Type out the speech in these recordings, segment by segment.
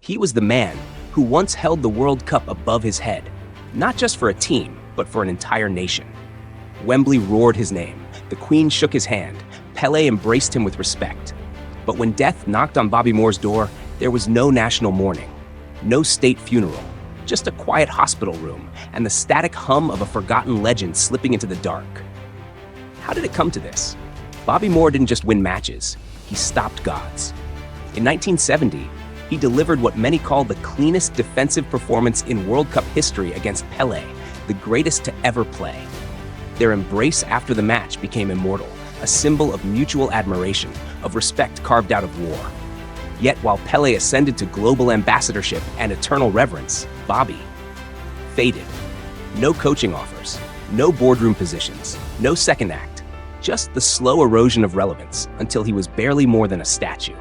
He was the man who once held the World Cup above his head, not just for a team, but for an entire nation. Wembley roared his name, the Queen shook his hand, Pelé embraced him with respect. But when death knocked on Bobby Moore's door, there was no national mourning, no state funeral, just a quiet hospital room and the static hum of a forgotten legend slipping into the dark. How did it come to this? Bobby Moore didn't just win matches, he stopped gods. In 1970, he delivered what many call the cleanest defensive performance in World Cup history against Pelé, the greatest to ever play. Their embrace after the match became immortal, a symbol of mutual admiration, of respect carved out of war. Yet while Pelé ascended to global ambassadorship and eternal reverence, Bobby faded. No coaching offers, no boardroom positions, no second act, just the slow erosion of relevance until he was barely more than a statue.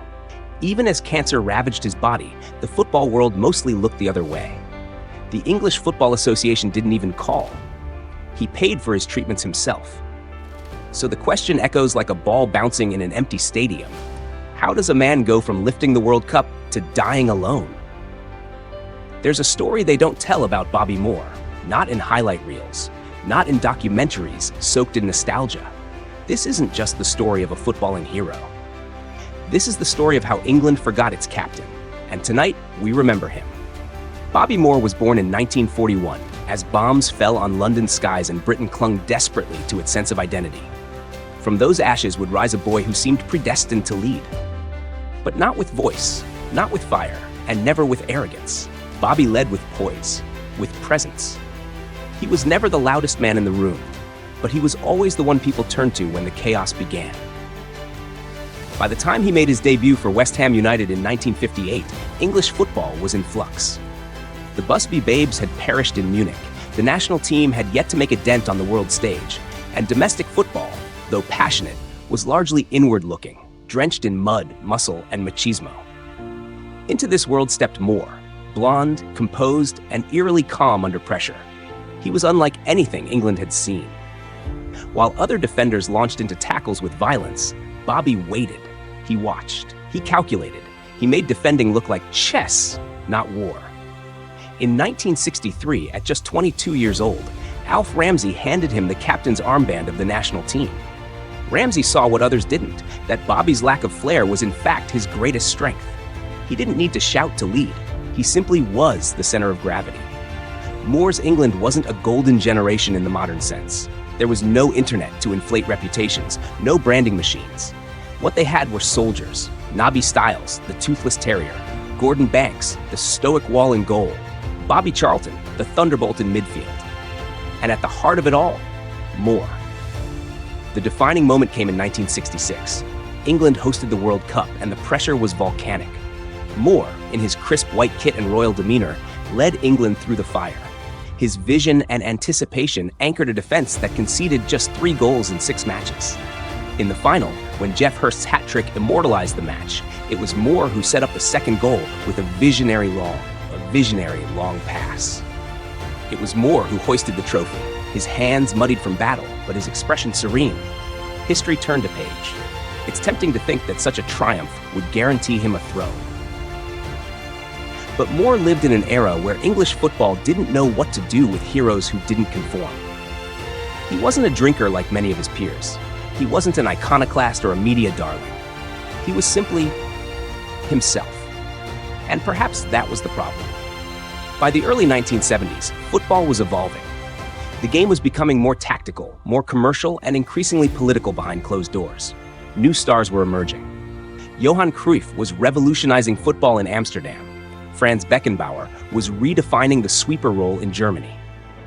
Even as cancer ravaged his body, the football world mostly looked the other way. The English Football Association didn't even call. He paid for his treatments himself. So the question echoes like a ball bouncing in an empty stadium. How does a man go from lifting the World Cup to dying alone? There's a story they don't tell about Bobby Moore, not in highlight reels, not in documentaries soaked in nostalgia. This isn't just the story of a footballing hero. This is the story of how England forgot its captain, and tonight we remember him. Bobby Moore was born in 1941, as bombs fell on London skies and Britain clung desperately to its sense of identity. From those ashes would rise a boy who seemed predestined to lead. But not with voice, not with fire, and never with arrogance. Bobby led with poise, with presence. He was never the loudest man in the room, but he was always the one people turned to when the chaos began. By the time he made his debut for West Ham United in 1958, English football was in flux. The Busby Babes had perished in Munich, the national team had yet to make a dent on the world stage, and domestic football, though passionate, was largely inward-looking, drenched in mud, muscle, and machismo. Into this world stepped Moore, blonde, composed, and eerily calm under pressure. He was unlike anything England had seen. While other defenders launched into tackles with violence, Bobby waited. He watched. He calculated. He made defending look like chess, not war. In 1963, at just 22 years old, Alf Ramsey handed him the captain's armband of the national team. Ramsey saw what others didn't, that Bobby's lack of flair was in fact his greatest strength. He didn't need to shout to lead. He simply was the center of gravity. Moore's England wasn't a golden generation in the modern sense. There was no internet to inflate reputations, no branding machines. What they had were soldiers, Nobby Stiles, the toothless terrier, Gordon Banks, the stoic wall in goal, Bobby Charlton, the thunderbolt in midfield. And at the heart of it all, Moore. The defining moment came in 1966. England hosted the World Cup and the pressure was volcanic. Moore, in his crisp white kit and royal demeanor, led England through the fire. His vision and anticipation anchored a defense that conceded just 3 goals in 6 matches. In the final, when Geoff Hurst's hat trick immortalized the match, it was Moore who set up the second goal with a visionary long pass. It was Moore who hoisted the trophy, his hands muddied from battle, but his expression serene. History turned a page. It's tempting to think that such a triumph would guarantee him a throne. But Moore lived in an era where English football didn't know what to do with heroes who didn't conform. He wasn't a drinker like many of his peers. He wasn't an iconoclast or a media darling. He was simply himself. And perhaps that was the problem. By the early 1970s, football was evolving. The game was becoming more tactical, more commercial, and increasingly political behind closed doors. New stars were emerging. Johan Cruyff was revolutionizing football in Amsterdam. Franz Beckenbauer was redefining the sweeper role in Germany.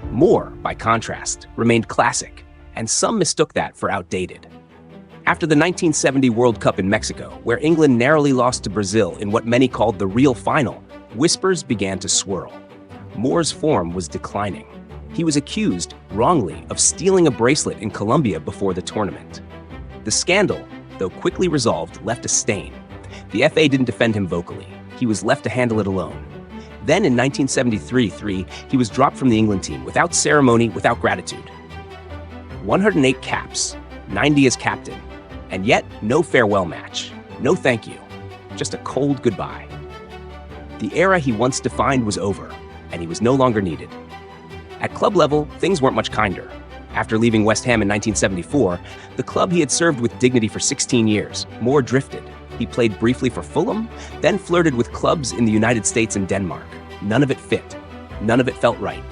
Moore, by contrast, remained classic, and some mistook that for outdated. After the 1970 World Cup in Mexico, where England narrowly lost to Brazil in what many called the real final, whispers began to swirl. Moore's form was declining. He was accused, wrongly, of stealing a bracelet in Colombia before the tournament. The scandal, though quickly resolved, left a stain. The FA didn't defend him vocally. He was left to handle it alone. Then in 1973, he was dropped from the England team without ceremony, without gratitude. 108 caps, 90 as captain, and yet no farewell match, no thank you, just a cold goodbye. The era he once defined was over, and he was no longer needed. At club level, things weren't much kinder. After leaving West Ham in 1974, the club he had served with dignity for 16 years, Moore drifted. He played briefly for Fulham, then flirted with clubs in the United States and Denmark. None of it fit. None of it felt right.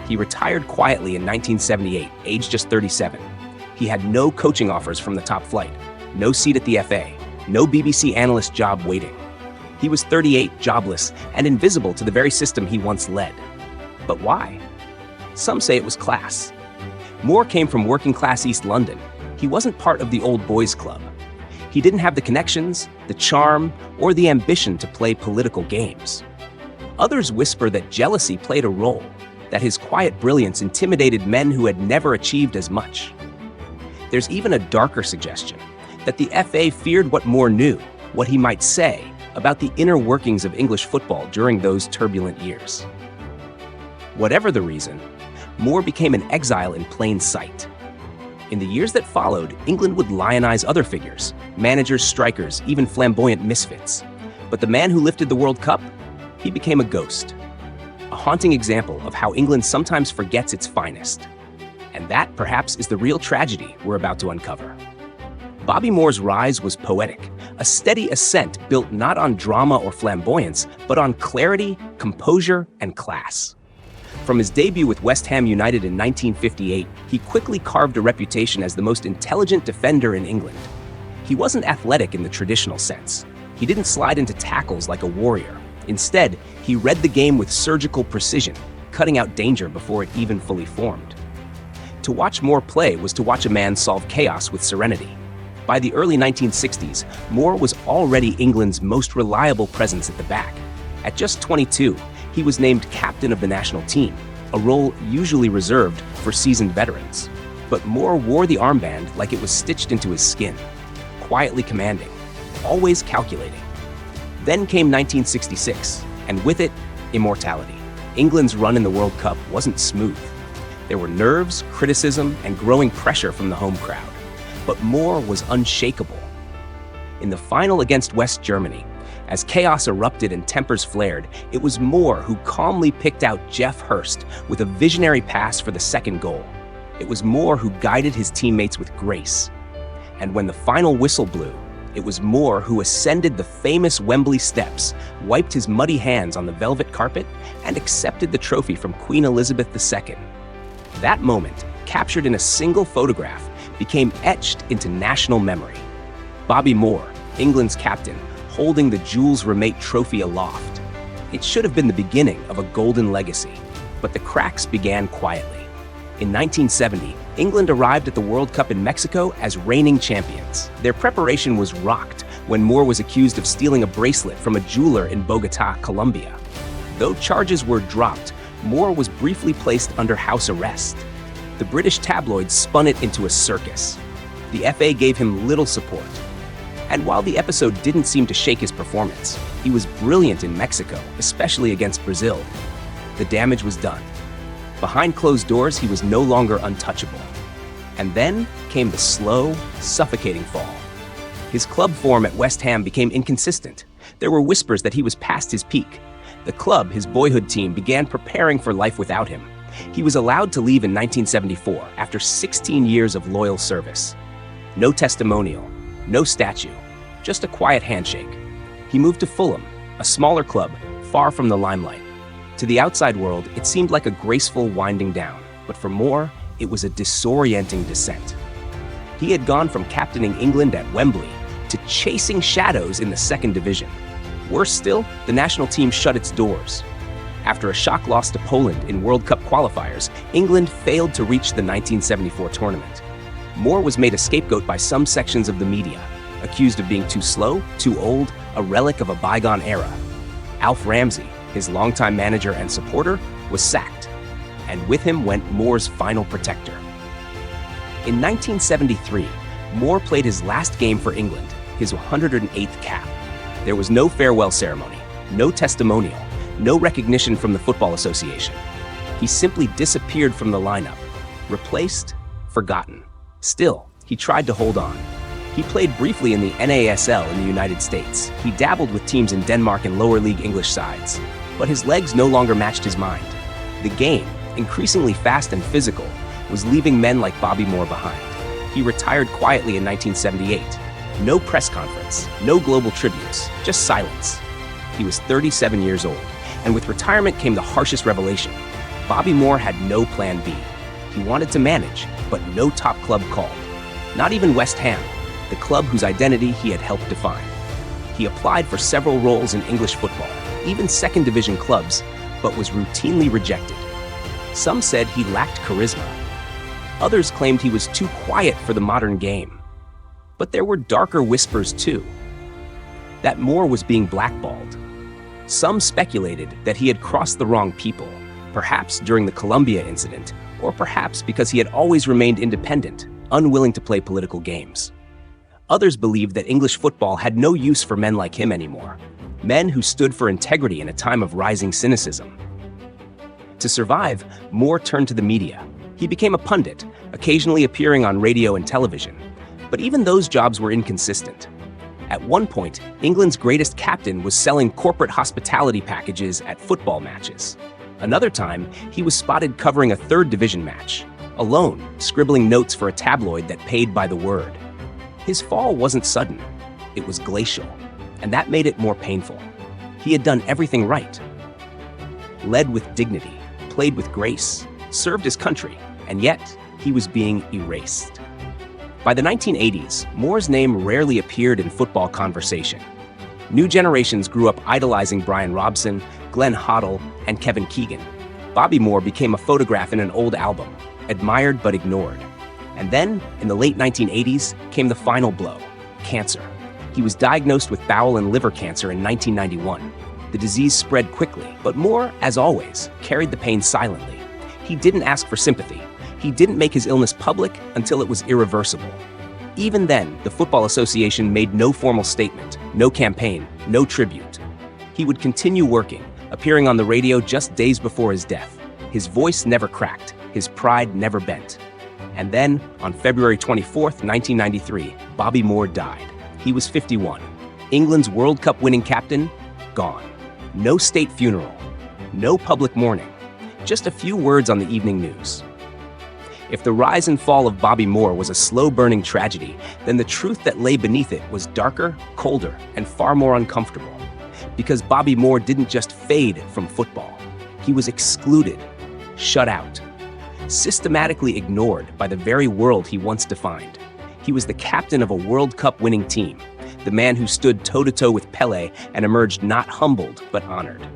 He retired quietly in 1978, aged just 37. He had no coaching offers from the top flight, no seat at the FA, no BBC analyst job waiting. He was 38, jobless, and invisible to the very system he once led. But why? Some say it was class. Moore came from working-class East London. He wasn't part of the old boys club. He didn't have the connections, the charm, or the ambition to play political games. Others whisper that jealousy played a role, that his quiet brilliance intimidated men who had never achieved as much. There's even a darker suggestion, that the FA feared what Moore knew, what he might say, about the inner workings of English football during those turbulent years. Whatever the reason, Moore became an exile in plain sight. In the years that followed, England would lionize other figures, managers, strikers, even flamboyant misfits. But the man who lifted the World Cup, he became a ghost. A haunting example of how England sometimes forgets its finest. And that, perhaps, is the real tragedy we're about to uncover. Bobby Moore's rise was poetic, a steady ascent built not on drama or flamboyance, but on clarity, composure, and class. From his debut with West Ham United in 1958, he quickly carved a reputation as the most intelligent defender in England. He wasn't athletic in the traditional sense. He didn't slide into tackles like a warrior. Instead, he read the game with surgical precision, cutting out danger before it even fully formed. To watch Moore play was to watch a man solve chaos with serenity. By the early 1960s, Moore was already England's most reliable presence at the back. At just 22, he was named captain of the national team, a role usually reserved for seasoned veterans. But Moore wore the armband like it was stitched into his skin, quietly commanding, always calculating. Then came 1966, and with it, immortality. England's run in the World Cup wasn't smooth. There were nerves, criticism, and growing pressure from the home crowd. But Moore was unshakable. In the final against West Germany, as chaos erupted and tempers flared, it was Moore who calmly picked out Geoff Hurst with a visionary pass for the second goal. It was Moore who guided his teammates with grace. And when the final whistle blew, it was Moore who ascended the famous Wembley steps, wiped his muddy hands on the velvet carpet, and accepted the trophy from Queen Elizabeth II. That moment, captured in a single photograph, became etched into national memory. Bobby Moore, England's captain, holding the Jules Rimet trophy aloft. It should have been the beginning of a golden legacy, but the cracks began quietly. In 1970, England arrived at the World Cup in Mexico as reigning champions. Their preparation was rocked when Moore was accused of stealing a bracelet from a jeweler in Bogotá, Colombia. Though charges were dropped, Moore was briefly placed under house arrest. The British tabloids spun it into a circus. The FA gave him little support. And while the episode didn't seem to shake his performance, he was brilliant in Mexico, especially against Brazil. The damage was done. Behind closed doors, he was no longer untouchable. And then came the slow, suffocating fall. His club form at West Ham became inconsistent. There were whispers that he was past his peak. The club, his boyhood team, began preparing for life without him. He was allowed to leave in 1974 after 16 years of loyal service. No testimonial, no statue, just a quiet handshake. He moved to Fulham, a smaller club, far from the limelight. To the outside world, it seemed like a graceful winding down, but for Moore, it was a disorienting descent. He had gone from captaining England at Wembley to chasing shadows in the second division. Worse still, the national team shut its doors. After a shock loss to Poland in World Cup qualifiers, England failed to reach the 1974 tournament. Moore was made a scapegoat by some sections of the media, accused of being too slow, too old, a relic of a bygone era. Alf Ramsey, his longtime manager and supporter, was sacked, and with him went Moore's final protector. In 1973, Moore played his last game for England, his 108th cap. There was no farewell ceremony, no testimonial, no recognition from the Football Association. He simply disappeared from the lineup, replaced, forgotten. Still, he tried to hold on. He played briefly in the NASL in the United States. He dabbled with teams in Denmark and lower league English sides. But his legs no longer matched his mind. The game, increasingly fast and physical, was leaving men like Bobby Moore behind. He retired quietly in 1978. No press conference, no global tributes, just silence. He was 37 years old, and with retirement came the harshest revelation. Bobby Moore had no plan B. He wanted to manage, but no top club called. Not even West Ham, the club whose identity he had helped define. He applied for several roles in English football, even second division clubs, but was routinely rejected. Some said he lacked charisma. Others claimed he was too quiet for the modern game. But there were darker whispers too, that Moore was being blackballed. Some speculated that he had crossed the wrong people, perhaps during the Colombia incident, or perhaps because he had always remained independent, unwilling to play political games. Others believed that English football had no use for men like him anymore, men who stood for integrity in a time of rising cynicism. To survive, Moore turned to the media. He became a pundit, occasionally appearing on radio and television. But even those jobs were inconsistent. At one point, England's greatest captain was selling corporate hospitality packages at football matches. Another time, he was spotted covering a third division match, alone, scribbling notes for a tabloid that paid by the word. His fall wasn't sudden, it was glacial, and that made it more painful. He had done everything right. Led with dignity, played with grace, served his country, and yet he was being erased. By the 1980s, Moore's name rarely appeared in football conversation. New generations grew up idolizing Brian Robson, Glenn Hoddle, and Kevin Keegan. Bobby Moore became a photograph in an old album, admired but ignored. And then, in the late 1980s, came the final blow: cancer. He was diagnosed with bowel and liver cancer in 1991. The disease spread quickly, but Moore, as always, carried the pain silently. He didn't ask for sympathy. He didn't make his illness public until it was irreversible. Even then, the Football Association made no formal statement, no campaign, no tribute. He would continue working, appearing on the radio just days before his death. His voice never cracked, his pride never bent. And then, on February 24th, 1993, Bobby Moore died. He was 51. England's World Cup winning captain, gone. No state funeral, no public mourning, just a few words on the evening news. If the rise and fall of Bobby Moore was a slow-burning tragedy, then the truth that lay beneath it was darker, colder, and far more uncomfortable. Because Bobby Moore didn't just fade from football. He was excluded, shut out, systematically ignored by the very world he once defined. He was the captain of a World Cup winning team, the man who stood toe-to-toe with Pelé and emerged not humbled but honored.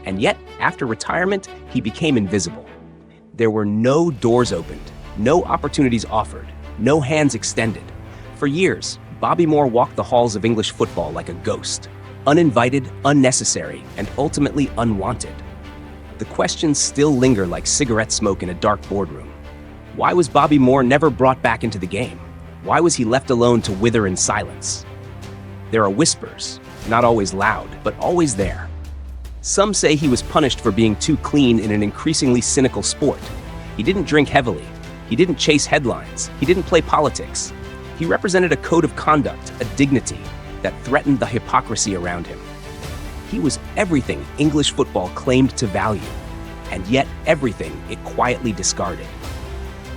And yet, after retirement, he became invisible. There were no doors opened, no opportunities offered, no hands extended. For years, Bobby Moore walked the halls of English football like a ghost, uninvited, unnecessary, and ultimately unwanted. The questions still linger like cigarette smoke in a dark boardroom. Why was Bobby Moore never brought back into the game? Why was he left alone to wither in silence? There are whispers, not always loud, but always there. Some say he was punished for being too clean in an increasingly cynical sport. He didn't drink heavily. He didn't chase headlines. He didn't play politics. He represented a code of conduct, a dignity that threatened the hypocrisy around him. He was everything English football claimed to value, and yet everything it quietly discarded.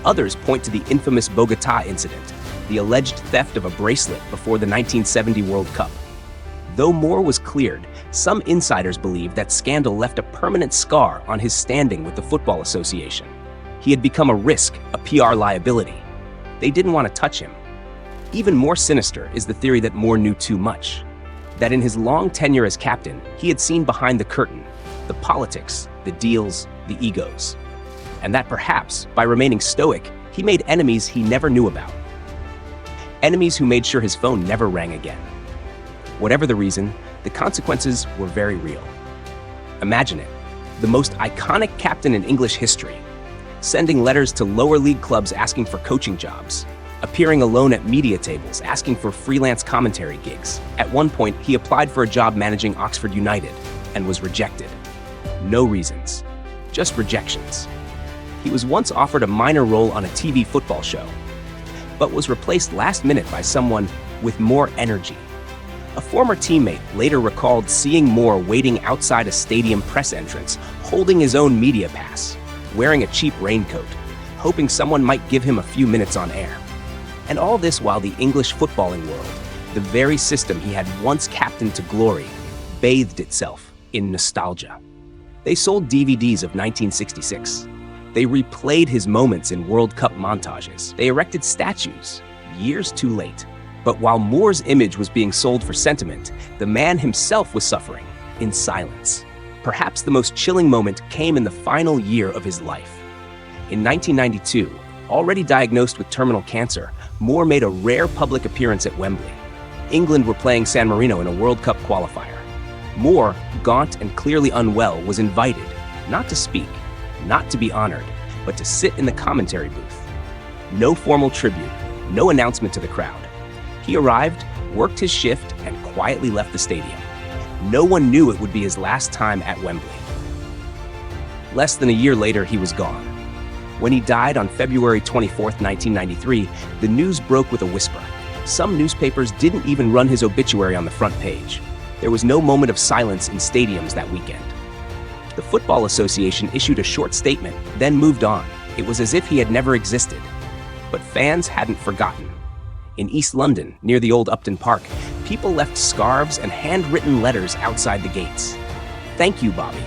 Others point to the infamous Bogotá incident, the alleged theft of a bracelet before the 1970 World Cup. Though Moore was cleared, some insiders believe that scandal left a permanent scar on his standing with the Football Association. He had become a risk, a PR liability. They didn't want to touch him. Even more sinister is the theory that Moore knew too much, that in his long tenure as captain, he had seen behind the curtain, the politics, the deals, the egos, and that perhaps, by remaining stoic, he made enemies he never knew about. Enemies who made sure his phone never rang again. Whatever the reason, the consequences were very real. Imagine it, the most iconic captain in English history, sending letters to lower league clubs asking for coaching jobs, appearing alone at media tables asking for freelance commentary gigs. At one point, he applied for a job managing Oxford United and was rejected. No reasons, just rejections. He was once offered a minor role on a TV football show, but was replaced last minute by someone with more energy. A former teammate later recalled seeing Moore waiting outside a stadium press entrance, holding his own media pass, wearing a cheap raincoat, hoping someone might give him a few minutes on air. And all this while the English footballing world, the very system he had once captained to glory, bathed itself in nostalgia. They sold DVDs of 1966. They replayed his moments in World Cup montages. They erected statues, years too late. But while Moore's image was being sold for sentiment, the man himself was suffering in silence. Perhaps the most chilling moment came in the final year of his life. In 1992, already diagnosed with terminal cancer, Moore made a rare public appearance at Wembley. England were playing San Marino in a World Cup qualifier. Moore, gaunt and clearly unwell, was invited, not to speak, not to be honored, but to sit in the commentary booth. No formal tribute, no announcement to the crowd. He arrived, worked his shift, and quietly left the stadium. No one knew it would be his last time at Wembley. Less than a year later, he was gone. When he died on February 24, 1993, the news broke with a whisper. Some newspapers didn't even run his obituary on the front page. There was no moment of silence in stadiums that weekend. The Football Association issued a short statement, then moved on. It was as if he had never existed. But fans hadn't forgotten. In East London, near the old Upton Park, people left scarves and handwritten letters outside the gates. "Thank you, Bobby."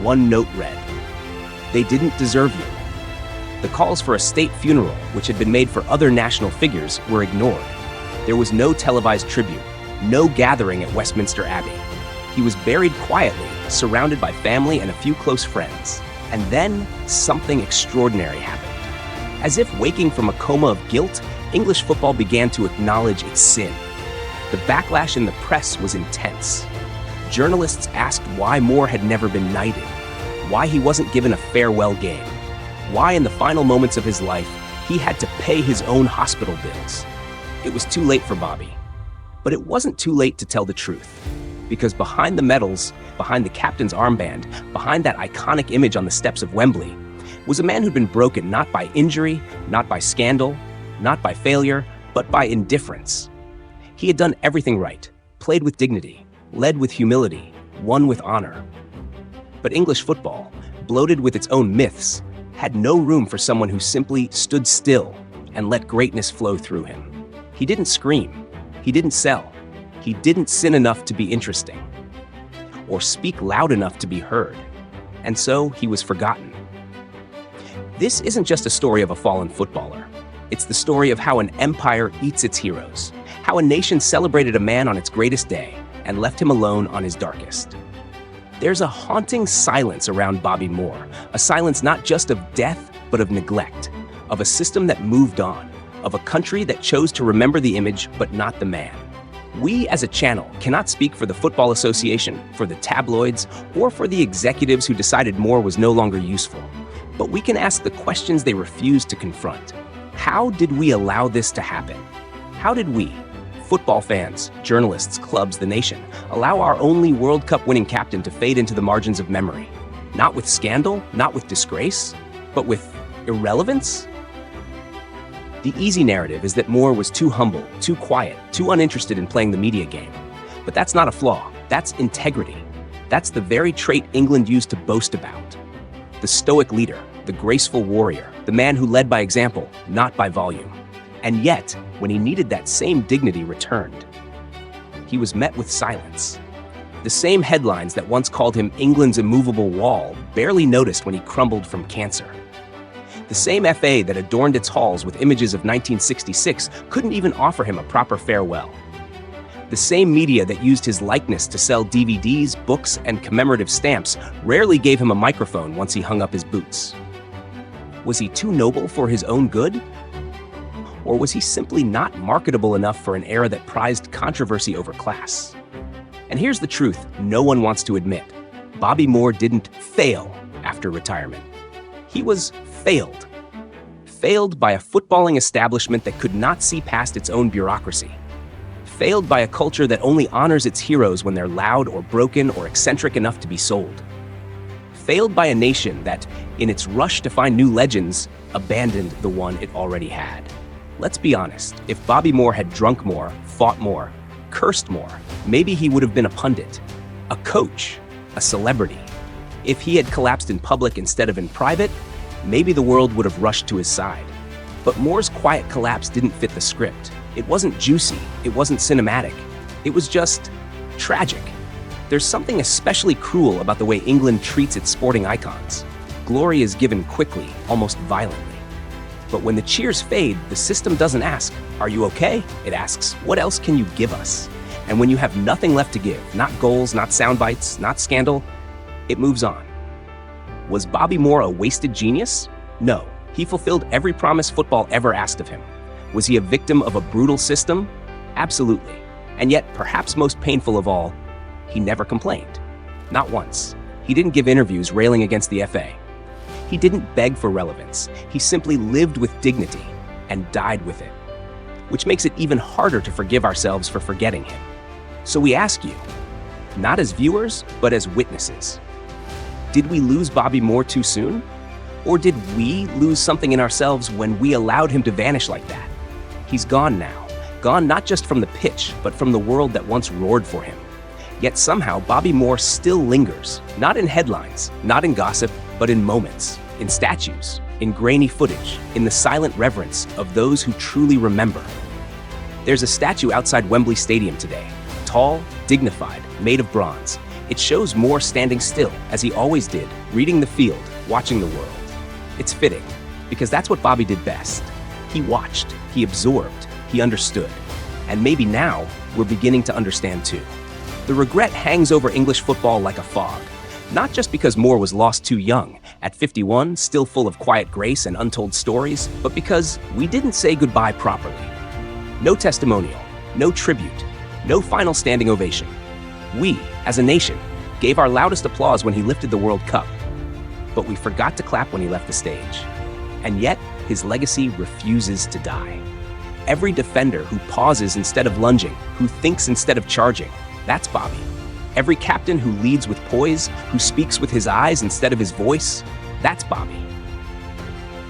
One note read, "They didn't deserve you." The calls for a state funeral, which had been made for other national figures, were ignored. There was no televised tribute, no gathering at Westminster Abbey. He was buried quietly, surrounded by family and a few close friends. And then something extraordinary happened. As if waking from a coma of guilt, English football began to acknowledge its sin. The backlash in the press was intense. Journalists asked why Moore had never been knighted, why he wasn't given a farewell game, why in the final moments of his life he had to pay his own hospital bills. It was too late for Bobby. But it wasn't too late to tell the truth. Because behind the medals, behind the captain's armband, behind that iconic image on the steps of Wembley, was a man who'd been broken not by injury, not by scandal, not by failure, but by indifference. He had done everything right, played with dignity, led with humility, won with honor. But English football, bloated with its own myths, had no room for someone who simply stood still and let greatness flow through him. He didn't scream. He didn't sell. He didn't sin enough to be interesting, or speak loud enough to be heard. And so he was forgotten. This isn't just a story of a fallen footballer. It's the story of how an empire eats its heroes, how a nation celebrated a man on its greatest day and left him alone on his darkest. There's a haunting silence around Bobby Moore, a silence not just of death, but of neglect, of a system that moved on, of a country that chose to remember the image but not the man. We as a channel cannot speak for the Football Association, for the tabloids, or for the executives who decided Moore was no longer useful. But we can ask the questions they refused to confront. How did we allow this to happen? How did we, football fans, journalists, clubs, the nation, allow our only World Cup winning captain to fade into the margins of memory? Not with scandal, not with disgrace, but with irrelevance? The easy narrative is that Moore was too humble, too quiet, too uninterested in playing the media game. But that's not a flaw. That's integrity. That's the very trait England used to boast about. The stoic leader, the graceful warrior, the man who led by example, not by volume. And yet, when he needed that same dignity returned, he was met with silence. The same headlines that once called him England's immovable wall barely noticed when he crumbled from cancer. The same FA that adorned its halls with images of 1966 couldn't even offer him a proper farewell. The same media that used his likeness to sell DVDs, books, and commemorative stamps rarely gave him a microphone once he hung up his boots. Was he too noble for his own good? Or was he simply not marketable enough for an era that prized controversy over class? And here's the truth no one wants to admit. Bobby Moore didn't fail after retirement. He was failed. Failed by a footballing establishment that could not see past its own bureaucracy. Failed by a culture that only honors its heroes when they're loud or broken or eccentric enough to be sold. Failed by a nation that, in its rush to find new legends, abandoned the one it already had. Let's be honest, if Bobby Moore had drunk more, fought more, cursed more, maybe he would have been a pundit, a coach, a celebrity. If he had collapsed in public instead of in private, maybe the world would have rushed to his side. But Moore's quiet collapse didn't fit the script. It wasn't juicy, it wasn't cinematic. It was just tragic. There's something especially cruel about the way England treats its sporting icons. Glory is given quickly, almost violently. But when the cheers fade, the system doesn't ask, "Are you okay?" It asks, "What else can you give us?" And when you have nothing left to give, not goals, not sound bites, not scandal, it moves on. Was Bobby Moore a wasted genius? No. He fulfilled every promise football ever asked of him. Was he a victim of a brutal system? Absolutely. And yet, perhaps most painful of all, he never complained. Not once. He didn't give interviews railing against the FA. He didn't beg for relevance. He simply lived with dignity and died with it, which makes it even harder to forgive ourselves for forgetting him. So we ask you, not as viewers, but as witnesses, did we lose Bobby Moore too soon? Or did we lose something in ourselves when we allowed him to vanish like that? He's gone now. Gone not just from the pitch, but from the world that once roared for him. Yet somehow Bobby Moore still lingers, not in headlines, not in gossip, but in moments, in statues, in grainy footage, in the silent reverence of those who truly remember. There's a statue outside Wembley Stadium today, tall, dignified, made of bronze. It shows Moore standing still, as he always did, reading the field, watching the world. It's fitting, because that's what Bobby did best. He watched, he absorbed, he understood. And maybe now, we're beginning to understand too. The regret hangs over English football like a fog, not just because Moore was lost too young, at 51, still full of quiet grace and untold stories, but because we didn't say goodbye properly. No testimonial, no tribute, no final standing ovation. We, as a nation, gave our loudest applause when he lifted the World Cup, but we forgot to clap when he left the stage. And yet, his legacy refuses to die. Every defender who pauses instead of lunging, who thinks instead of charging, that's Bobby. Every captain who leads with poise, who speaks with his eyes instead of his voice, that's Bobby.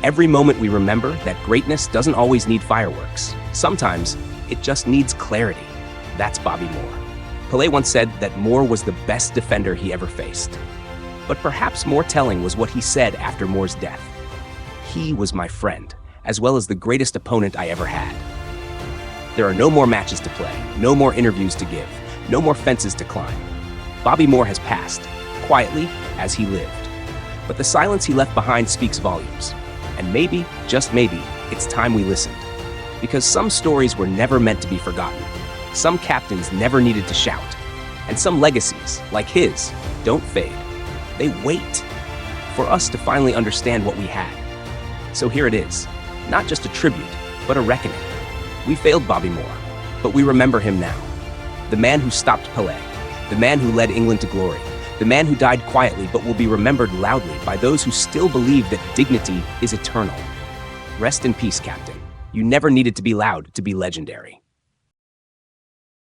Every moment we remember that greatness doesn't always need fireworks. Sometimes it just needs clarity. That's Bobby Moore. Pelé once said that Moore was the best defender he ever faced. But perhaps more telling was what he said after Moore's death. He was my friend, as well as the greatest opponent I ever had. There are no more matches to play, no more interviews to give, no more fences to climb. Bobby Moore has passed, quietly as he lived. But the silence he left behind speaks volumes. And maybe, just maybe, it's time we listened. Because some stories were never meant to be forgotten. Some captains never needed to shout. And some legacies, like his, don't fade. They wait for us to finally understand what we had. So here it is, not just a tribute, but a reckoning. We failed Bobby Moore, but we remember him now. The man who stopped Pelé, the man who led England to glory, the man who died quietly but will be remembered loudly by those who still believe that dignity is eternal. Rest in peace, Captain. You never needed to be loud to be legendary.